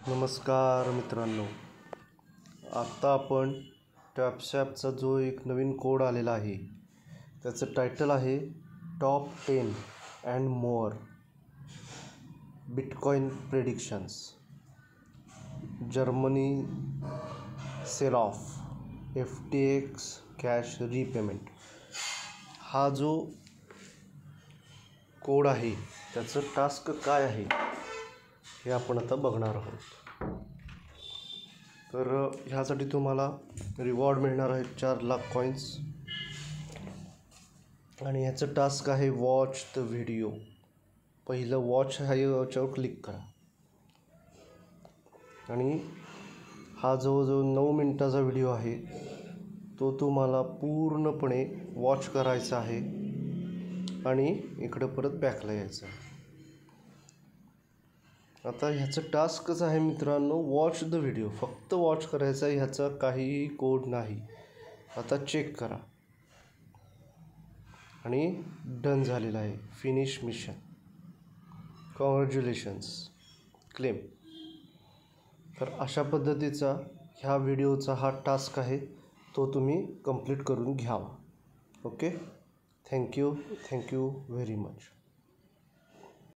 नमस्कार मित्रांनो, आता आपण टॅपशॅपचा जो एक नवीन कोड आलेला आहे त्याचं टायटल आहे top 10 and more bitcoin predictions Germany sell off FTX cash repayment. हा जो कोड आहे त्याचं टास्क काय आहे हे आपण आता बघणार आहोत. तर ह्यासाठी तुम्हाला रिवॉर्ड मिळणार आहे 4 लाख कॉईन्स आणि ह्याचं टास्क आहे वॉच द व्हिडिओ. पहिलं वॉच हा याच्यावर क्लिक करा आणि हा जवळजवळ 9 मिनिटाचा व्हिडिओ आहे तो तुम्हाला पूर्णपणे वॉच करायचा आहे आणि इकडं परत बॅकला यायचं आहे. आता ह्याचं टास्कच आहे मित्रांनो वॉच द व्हिडिओ, फक्त वॉच करायचा आहे, ह्याचा काहीही कोड नाही. आता चेक करा आणि डन झालेलं आहे. Finish mission, congratulations, claim. तर अशा पद्धतीचा ह्या व्हिडिओचा हा टास्क आहे, तो तुम्ही कंप्लीट करून घ्यावा. Okay, thank you very much.